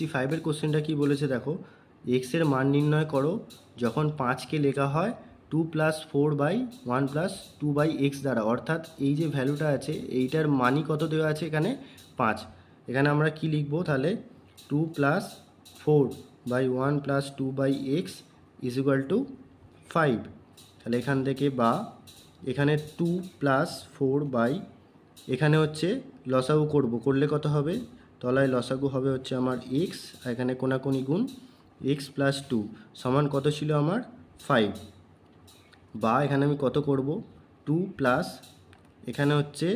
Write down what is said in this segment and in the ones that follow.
65 কোশ্চেনটা কি বলেছে দেখো, এক্স এর মান নির্ণয় করো যখন 5কে লেখা হয় 2 + 4/1 + 2/x দ্বারা। অর্থাৎ এই যে ভ্যালুটা আছে এইটার মানই কত দেওয়া আছে এখানে 5। এখানে আমরা কি লিখবো তাহলে 2 + 4/1 + 2/x = 5। তাহলে এখান থেকে বা এখানে 2 + 4 এখানে হচ্ছে লসাগু করলে কত হবে, তলায় লসাগু হবে হচ্ছে আমার এক্স, আর এখানে কোনাকুনি গুণ এক্স প্লাস 2 সমান কত ছিল আমার 5। বা এখানে আমি কত করব 2 প্লাস এখানে হচ্ছে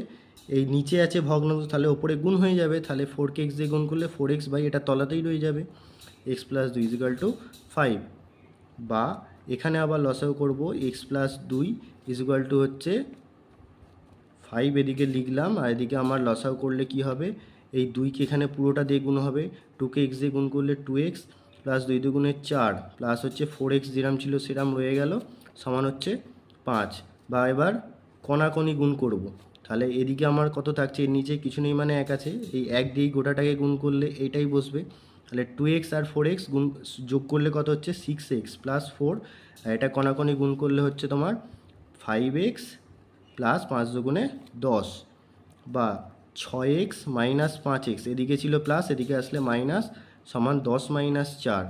এই নিচে আছে ভগ্নাংশ, তাহলে ওপরে গুণ হয়ে যাবে, তাহলে 4কে এক্স দিয়ে গুণ করলে 4x এটা তলাতেই রয়ে যাবে, এক্স প্লাস 2 = 5। বা এখানে আবার লসাগু করব এক্স প্লাস 2 = হচ্ছে 5 এদিকে লিখলাম, আর এদিকে আমার লসাগু করলে কি হবে, এই 2কে এখানে পুরোটা দিয়ে গুণ হবে, 2কে x দিয়ে গুণ করলে 2x প্লাস 2 দুগুণে 4 প্লাস হচ্ছে 4x যেরাম ছিল সেরাম রয়ে গেল সমান হচ্ছে 5। বা এবার কণাকণি গুণ করব, তাহলে এদিকে আমার কত থাকছে, এর নিচে কিছু নেই মানে 1 আছে, এই 1 দিয়েই গোটাটাকে গুণ করলে এইটাই বসবে, তাহলে 2x আর 4x গুণ যোগ করলে কত হচ্ছে 6x প্লাস 4, আর এটা কণাকণি গুণ করলে হচ্ছে তোমার 5x প্লাস 5 দুগুণে 10। বা 6x মাইনাস 5x এদিকে ছিল প্লাস এদিকে আসলে মাইনাস সমান 10 - 4।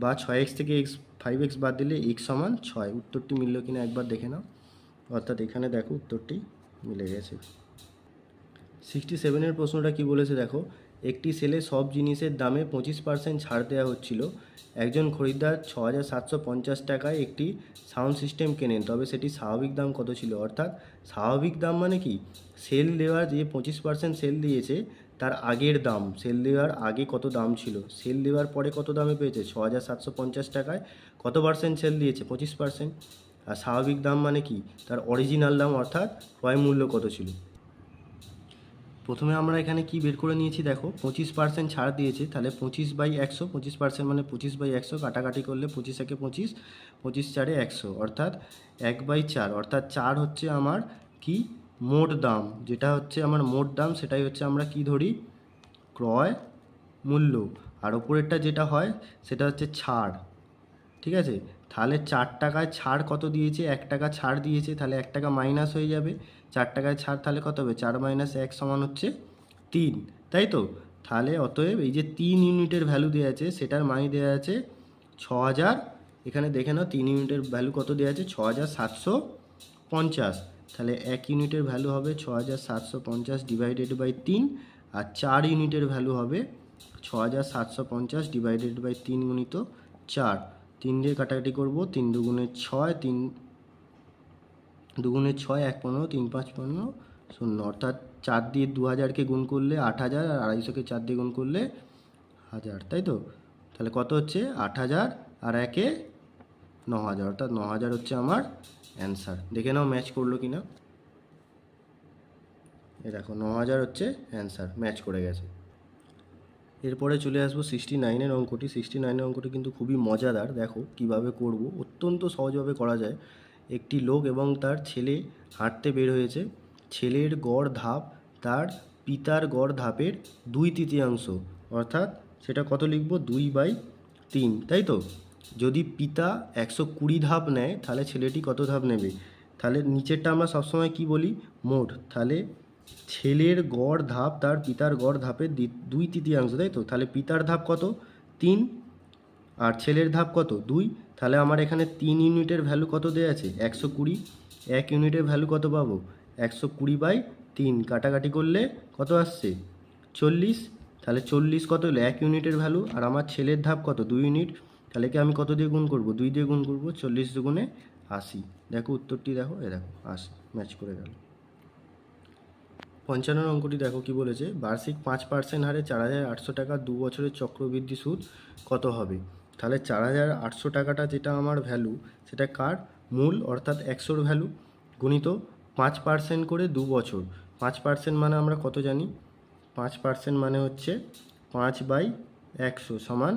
বা 6x থেকে x 5x বাদ দিলে x সমান 6। উত্তরটি মিলল কিনা একবার দেখে নাও, অর্থাৎ এখানে দেখো উত্তরটি মিলে গেছে। 67 প্রশ্নটা কি বলেছে দেখো, একটি সেলে সব জিনিসের দামে 25% ছাড় দেওয়া হচ্ছিল। একজন খরিদ্দার 6,750 টাকায় একটি সাউন্ড সিস্টেম কেনেন, তবে সেটি স্বাভাবিক দাম কত ছিল। অর্থাৎ স্বাভাবিক দাম মানে কি, সেল দেওয়ার যে 25% সেল দিয়েছে তার আগের দাম, সেল দেওয়ার আগে কত দাম ছিল, সেল দেওয়ার পরে কত দামে পেয়েছে 6,750 টাকায়, কত পার্সেন্ট সেল দিয়েছে 25%। আর স্বাভাবিক দাম মানে কি, তার অরিজিনাল দাম অর্থাৎ ক্রয় মূল্য কত ছিল। প্রথমে আমরা এখানে কি বের করে নিয়েছি দেখো, 25% ছাড় দিয়েছে, তাহলে 25/100, 25% মানে 25/100, কাটাকাটি করলে 25 একে 25, 25 4 100, অর্থাৎ 1/4, অর্থাৎ 4 হচ্ছে আমার কি মোট দাম, যেটা হচ্ছে আমার মোট দাম সেটাই হচ্ছে আমরা কি ধরি ক্রয় মূল্য, আর ওপরেরটা যেটা হয় সেটা হচ্ছে ছাড়। ঠিক আছে, তাহলে 4 টাকায় ছাড় কত দিয়েছে, 1 টাকা ছাড় দিয়েছে, তাহলে 1 টাকা মাইনাস হয়ে যাবে, 4 টাকায় ছাড় তাহলে কত হবে 4 - 1 সমান হচ্ছে 3, তাই তো। তাহলে অতএব এই যে 3 ইউনিটের ভ্যালু দেওয়া আছে সেটার মানে দেওয়া আছে 6000, এখানে দেখে নাও 3 ইউনিটের ভ্যালু কত দেওয়া আছে 6750, তাহলে 1 ইউনিটের ভ্যালু হবে 6750 ডিভাইডেড বাই 3, আর 4 ইউনিটের ভ্যালু হবে 6750 ডিভাইডেড বাই 3 গুণিত 4। 3 দিয়ে কাটাকাটি করবো, 3 দুগুণে 6, 3 দুগুণে 6, 1 15, 3 5 15 0, অর্থাৎ 4 দিয়ে 2000কে গুণ করলে 8000, আর 250কে 4 দিয়ে গুণ করলে 1000, তাই তো। তাহলে কত হচ্ছে 8000 আর 1-এ 9000, অর্থাৎ 9000 হচ্ছে আমার অ্যান্সার। দেখে নাও ম্যাচ করলো কিনা, এ দেখো 9000 হচ্ছে অ্যান্সার, ম্যাচ করে গেছে। এরপরে চলে আসবো 69 অঙ্কটি। 69 অঙ্কটি কিন্তু খুবই মজাদার, দেখো কিভাবে করব, অত্যন্ত সহজভাবে করা যায়। একটি লোক এবং তার ছেলে হাঁটতে বের হয়েছে। ছেলের গড় ধাপ তার পিতার গড় ধাপের 2/3, অর্থাৎ সেটা কত লিখব 2/3, তাই তো। যদি পিতা 120 ধাপ নেয় তাহলে ছেলেটি কত ধাপ নেবে, তাহলে নিচেরটা আমরা সবসময় কি বলি মোট, তাহলে ছেলের গড় ধাপ তার পিতার গড় ধাপের 2/3, তাই তো। তাহলে পিতার ধাপ কত 3 আর ছেলের ধাপ কত 2, তাহলে আমার এখানে 3 ইউনিটের ভ্যালু কত দেওয়া আছে 120, 1 ইউনিটের ভ্যালু কত পাবো 120/3, কাটাকাটি করলে কত আসছে 40, তাহলে 40 কত হলো 1 ইউনিটের ভ্যালু, আর আমার ছেলের ধাপ কত 2 ইউনিট, তাহলে কি আমি কত দিয়ে গুণ করব 2 দিয়ে গুণ করব, 40 দুগুণে 80। দেখো উত্তরটি দেখো, দেখো 80, ম্যাচ করে গেল। 55 অঙ্কটি দেখো কি বলেছে, বার্ষিক 5% হারে 4800 টাকা 2 বছরের চক্রবৃদ্ধি সুদ কত হবে। তাহলে 4800 টাকাটা যেটা আমার ভ্যালু সেটা কার মূল, অর্থাৎ 100-র ভ্যালু, গুণিত 5% করে 2 বছর। 5% মানে আমরা কত জানি, 5% মানে হচ্ছে 5/100 সমান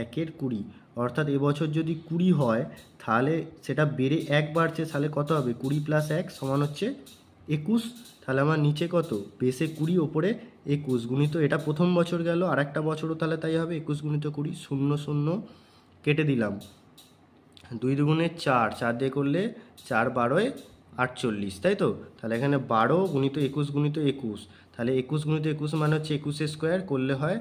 1/20, অর্থাৎ এবছর যদি 20 হয় তাহলে সেটা বেড়ে 1 বাড়ছে, তাহলে কত হবে 20 + 1 সমান হচ্ছে 21, তাহলে আমার নিচে কত বেসে 20 ওপরে 21 গুণিত এটা প্রথম বছর গেল, আর একটা বছরও তাহলে তাই হবে 21 গুণিত 20, 0 0 কেটে দিলাম, 2 দুগুণে 4, 4 দিয়ে করলে 4 12 48, তাই তো? তাহলে এখানে 12 গুণিত 21 গুণিত 21, তাহলে 21 গুণিত 21 মানে হচ্ছে 21 স্কোয়ার, করলে হয়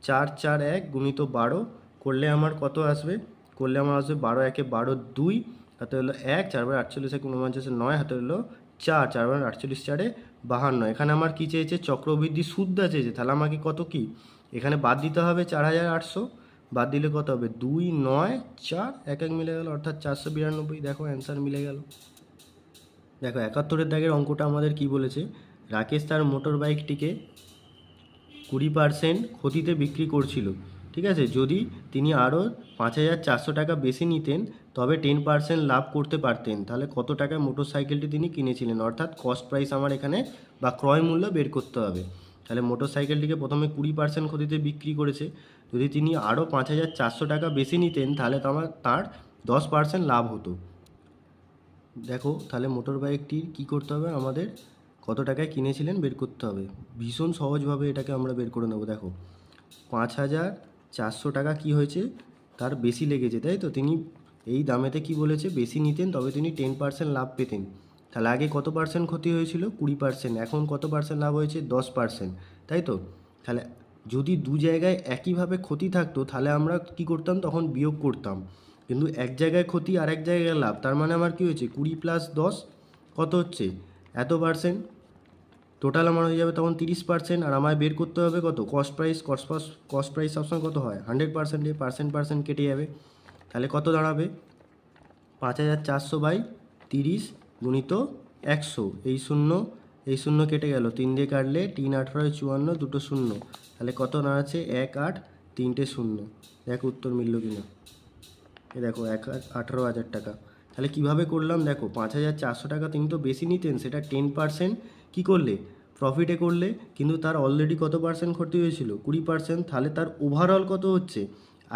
4 4 1 গুণিত 12, করলে আমার কত আসবে? করলে আমার আসবে 12 1 12 2, হাতে হলো 1, 4 বার 48 49 9, হাতে হলো 4, 4 বার 48 4 52। এখানে আমার কী চেয়েছে? চক্রবৃদ্ধি সুদটা চেয়েছে। তাহলে আমাকে কত কি এখানে বাদ দিতে হবে? 4800 বাদ দিলে কত হবে? 2 9 4, এক এক মিলে গেল, অর্থাৎ 492। দেখো অ্যান্সার মিলে গেল। দেখো 71 দাগের অঙ্কটা আমাদের কি বলেছে? রাকেশ তার মোটর বাইকটিকে 20% ক্ষতিতে বিক্রি করছিল, ঠিক আছে? যদি তিনি আরও 5400 টাকা বেশি নিতেন তবে 10% লাভ করতে পারতেন। তাহলে কত টাকায় মোটর সাইকেলটি তিনি কিনেছিলেন, অর্থাৎ কস্ট প্রাইস আমার এখানে বা ক্রয় মূল্য বের করতে হবে। তাহলে মোটর সাইকেলটিকে প্রথমে 20% ক্ষতিতে বিক্রি করেছে, যদি তিনি আরও 5400 টাকা বেশি নিতেন তাহলে তার 10% লাভ হতো। দেখো তাহলে মোটর বাইকটির কী করতে হবে? আমাদের কত টাকায় কিনেছিলেন বের করতে হবে। ভীষণ সহজভাবে এটাকে আমরা বের করে নেব। দেখো 5400 টাকা কি হয়েছে? তার বেশি লেগেছে, তাই তো? তিনি এই দামেতে কি বলেছে? বেশি নিতেন তবে তিনি 10% লাভ পেতেন। তাহলে আগে কত পার্সেন্ট ক্ষতি হয়েছিল? 20%। এখন কত পার্সেন্ট লাভ হয়েছে? 10%, তাই তো? তাহলে যদি দু জায়গায় একইভাবে ক্ষতি থাকতো তাহলে আমরা কি করতাম? তখন বিয়োগ করতাম। কিন্তু এক জায়গায় ক্ষতি আর এক জায়গায় লাভ, তার মানে আমার কী হয়েছে? 20 + 10 কত হচ্ছে? এত পার্সেন্ট। টোটাল আমার হয়ে যাবে তখন 30%। আর আমায় বের করতে হবে কত? Cost price. কস্ট প্রাইস সবসময় কত হয়? 100%। পার্সেন্ট কেটে যাবে, তাহলে কত দাঁড়াবে? 5400/30 গুণিত 100। এই শূন্য কেটে গেল, 3 দিয়ে কাটলে 3 18 54, দুটো শূন্য, তাহলে কত দাঁড়াচ্ছে? 1 8 3টে শূন্য। দেখো উত্তর মিলল কিনা। এ দেখো 18,000 টাকা। তাহলে কিভাবে করলাম? দেখো 5400 টাকা তিনি তো বেশি নিতেন, সেটা 10% কী করলে? প্রফিটে করলে। কিন্তু তার অলরেডি কত পার্সেন্ট ক্ষতি হয়েছিল? 20%। তাহলে তার ওভারঅল কত হচ্ছে?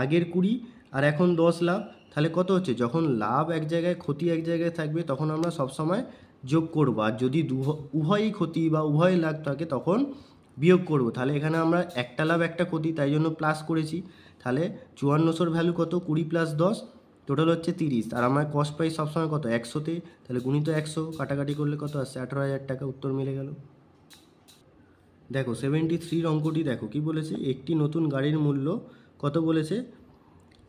আগের 20 আর এখন 10 লাভ। তাহলে কত হচ্ছে? যখন লাভ এক জায়গায় ক্ষতি এক জায়গায় থাকবে তখন আমরা সবসময় যোগ করবো, আর যদি উভয়ই ক্ষতি বা উভয়ই লাভ থাকে তখন বিয়োগ করব। তাহলে এখানে আমরা একটা লাভ একটা ক্ষতি, তাই জন্য প্লাস করেছি। তাহলে 5400-র ভ্যালু কত? 20 + 10, টোটাল হচ্ছে 30। আর আমার কস্ট প্রাইস সবসময় কত? 100তে। তাহলে গুণিত 100, কাটাকাটি করলে কত আসছে? 18,000 টাকা। উত্তর মিলে গেল। দেখো 73 অঙ্কটি দেখো কি বলেছে? একটি নতুন গাড়ির মূল্য কত বলেছে?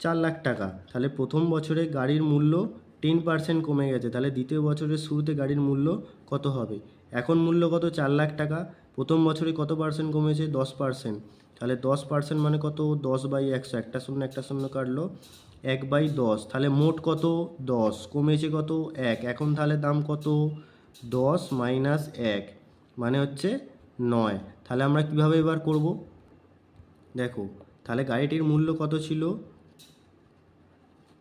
4 লাখ টাকা। তাহলে প্রথম বছরে গাড়ির মূল্য 10% কমে গেছে, তাহলে দ্বিতীয় বছরের শুরুতে গাড়ির মূল্য কত হবে? এখন মূল্য কত? 4 লাখ টাকা। প্রথম বছরে কত পার্সেন্ট কমেছে? 10%। তাহলে 10% মানে কত? 10/100, একটা শূন্য কাটলো, 1/10। তাহলে মোট কত? 10, কমেছে কত? 1। এখন তাহলে দাম কত? 10 - 1 মানে হচ্ছে 9। তাহলে আমরা কিভাবে এবার করব? দেখো তাহলে গাড়িটির মূল্য কত ছিল?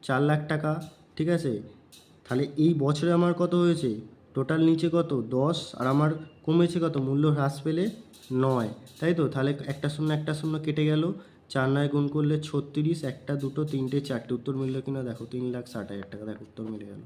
4 লাখ টাকা, ঠিক আছে? তাহলে এই বছরে আমার কত হয়েছে? টোটাল নিচে কত? 10, আর আমার কমেছে কত? মূল্য হ্রাস পেলে 9, তাই তো? তাহলে একটা শূন্য কেটে গেল, 4 9 গুণ করলে 36, একটা দুটো তিনটে চারটে। উত্তর মিলল কিনা দেখো? 3,60,000 টাকা। দেখো উত্তর মিলে গেল।